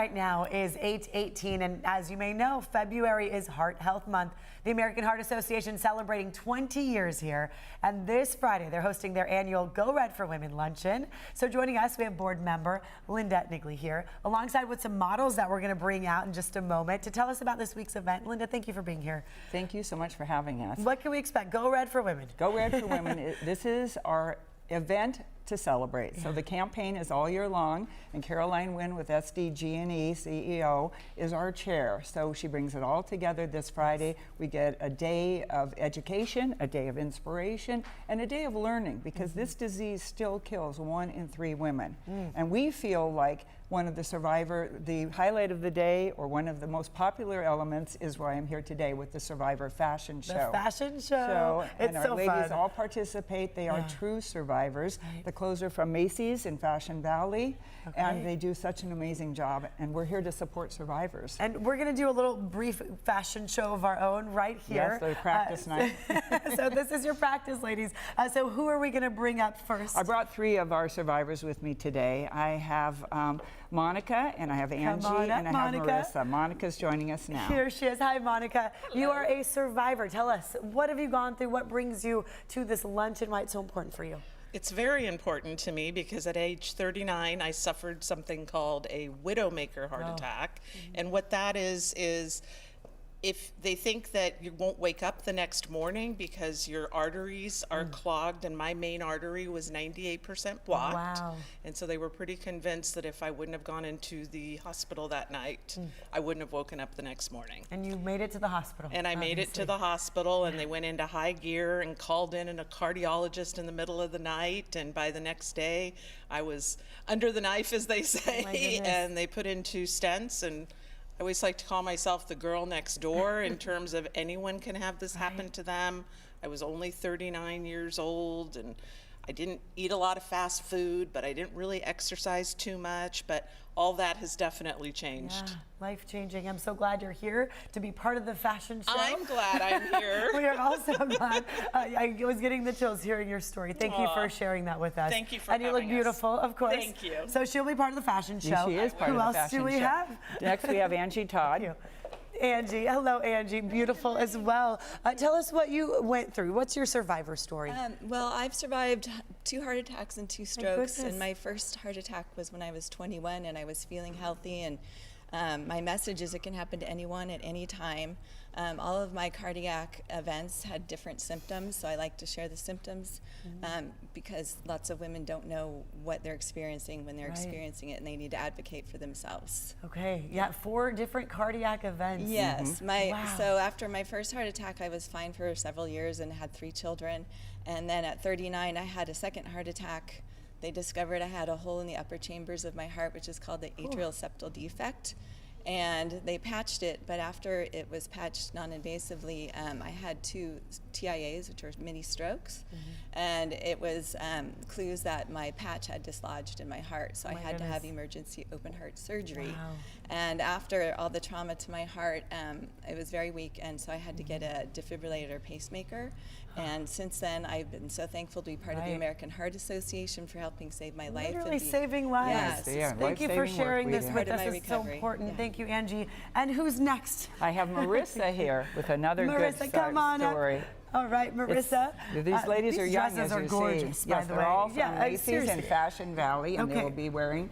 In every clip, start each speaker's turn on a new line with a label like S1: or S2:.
S1: Right now is 8/18, and as you may know, February is Heart Health Month. The American Heart Association celebrating 20 years here, and this Friday they're hosting their annual Go Red for Women luncheon. So joining us, we have board member Linda Nigley here, alongside with some models that we're going to bring out in just a moment to tell us about this week's event. Linda, thank you for being here.
S2: Thank you so much for having us.
S1: What can we expect? Go Red for Women.
S2: Go Red for Women. This is our event to celebrate. So the campaign is all year long, and Caroline Wynn with SDG&E CEO is our chair. So she brings it all together this Friday. We get a day of education, a day of inspiration, and a day of learning, because this disease still kills 1 in 3 women. And we feel like the highlight of the day, or one of the most popular elements, is why I'm here today with the Survivor Fashion Show.
S1: The fashion show.
S2: And
S1: it's
S2: our
S1: so
S2: ladies
S1: fun.
S2: all participate. They are true survivors.
S1: Right.
S2: The clothes are from Macy's in Fashion Valley, and they do such an amazing job, and we're here to support survivors.
S1: And we're going to do a little brief fashion show of our own right here.
S2: Yes, the practice night.
S1: So this is your practice, ladies. So who are we going to bring up first?
S2: I brought 3 of our survivors with me today. I have Monica, and I have Angie, and I have Marissa. Monica's joining us now.
S1: Here she is. Hi, Monica.
S3: Hello.
S1: You are a survivor. Tell us, what have you gone through? What brings you to this lunch, and why it's so important for you?
S3: It's very important to me because at age 39, I suffered something called a widowmaker heart attack. And what that is if they think that you won't wake up the next morning because your arteries are clogged, and my main artery was 98% blocked.
S1: Wow.
S3: And so they were pretty convinced that if I wouldn't have gone into the hospital that night, I wouldn't have woken up the next morning.
S1: And you made it to the hospital.
S3: And I made it to the hospital, and they went into high gear and called in a cardiologist in the middle of the night. And by the next day, I was under the knife, as they say, and they put in 2 stents. And I always like to call myself the girl next door in terms of anyone can have this happen to them. I was only 39 years old, and I didn't eat a lot of fast food, but I didn't really exercise too much. But all that has definitely changed.
S1: Yeah, life-changing. I'm so glad you're here to be part of the fashion show.
S3: I'm glad I'm here.
S1: We are also glad. I was getting the chills hearing your story. Thank you for sharing that with us.
S3: Thank you for
S1: having us. And you look
S3: having
S1: beautiful, of course.
S3: Thank you.
S1: So she'll be part of the fashion show.
S2: She is part of the fashion show.
S1: Who else do we have?
S2: Next we have Angie Todd.
S1: Thank you. Angie, hello Angie, beautiful as well. Tell us what you went through. What's your survivor story?
S4: Well, I've survived 2 heart attacks and 2 strokes, and my first heart attack was when I was 21, and I was feeling healthy, and my message is it can happen to anyone at any time. All of my cardiac events had different symptoms, so I like to share the symptoms because lots of women don't know what they're experiencing when they're experiencing it, and they need to advocate for themselves.
S1: Okay, yeah, 4 different cardiac events.
S4: Yes, so after my first heart attack, I was fine for several years and had 3 children, and then at 39, I had a second heart attack. They discovered I had a hole in the upper chambers of my heart, which is called the atrial septal defect. And they patched it, but after it was patched non-invasively, I had 2 TIAs, which are mini strokes, and it was clues that my patch had dislodged in my heart, so I had to have emergency open heart surgery.
S1: Wow.
S4: And after all the trauma to my heart, it was very weak, and so I had to get a defibrillator pacemaker. And since then, I've been so thankful to be part of the American Heart Association for helping save my life.
S1: Literally saving lives.
S4: Yes.
S1: Thank you for sharing this with us. It's so
S4: recovery.
S1: important. Thank you, Angie. And who's next?
S2: I have Marissa here with another
S1: Marissa,
S2: good
S1: come on
S2: story.
S1: up. All right, Marissa.
S2: These ladies are young,
S1: dresses
S2: as
S1: are
S2: you
S1: gorgeous,
S2: see.
S1: by
S2: Yes,
S1: the
S2: they're
S1: way.
S2: all from Macy's
S1: seriously.
S2: and Fashion Valley, and they will be wearing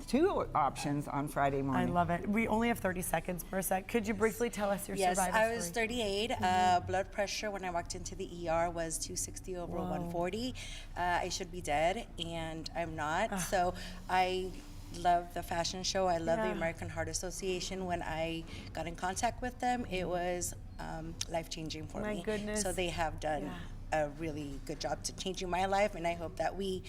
S2: 2 options on Friday morning.
S1: I love it. We only have 30 seconds, Marissa. Could you briefly tell us your survivor story?
S5: Yes, I was 38. Blood pressure when I walked into the ER was 260 over 140. I should be dead, and I'm not. So I love the fashion show. I love the American Heart Association. When I got in contact with them, it was life-changing for me.
S1: My goodness.
S5: So they have done a really good job to changing my life, and I hope that we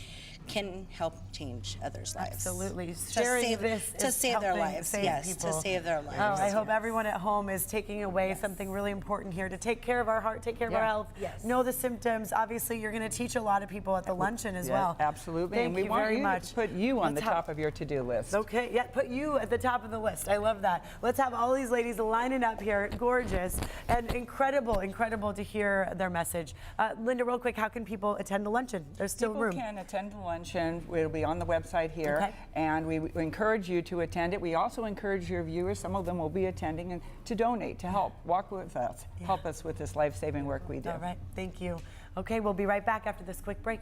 S5: can help change others' lives.
S1: Absolutely.
S5: Sharing this to save their lives.
S1: Save
S5: Yes,
S1: people.
S5: to save their lives.
S1: Oh, I hope everyone at home is taking away something really important here to take care of our heart, take care of our health, know the symptoms. Obviously, you're going to teach a lot of people at the luncheon as well.
S2: Absolutely.
S1: Thank
S2: and we
S1: you
S2: want
S1: very
S2: you
S1: much.
S2: to put you on the top of your to-do list.
S1: Okay, yeah, put you at the top of the list. I love that. Let's have all these ladies lining up here, gorgeous and incredible to hear their message. Linda, real quick, how can people attend the luncheon? There's still room.
S2: People can attend the luncheon. It'll be on the website here.
S1: Okay.
S2: And we encourage you to attend it. We also encourage your viewers, some of them will be attending, and to donate, to help. Walk with us. Help us with this life-saving work we do.
S1: All right, thank you. Okay, we'll be right back after this quick break.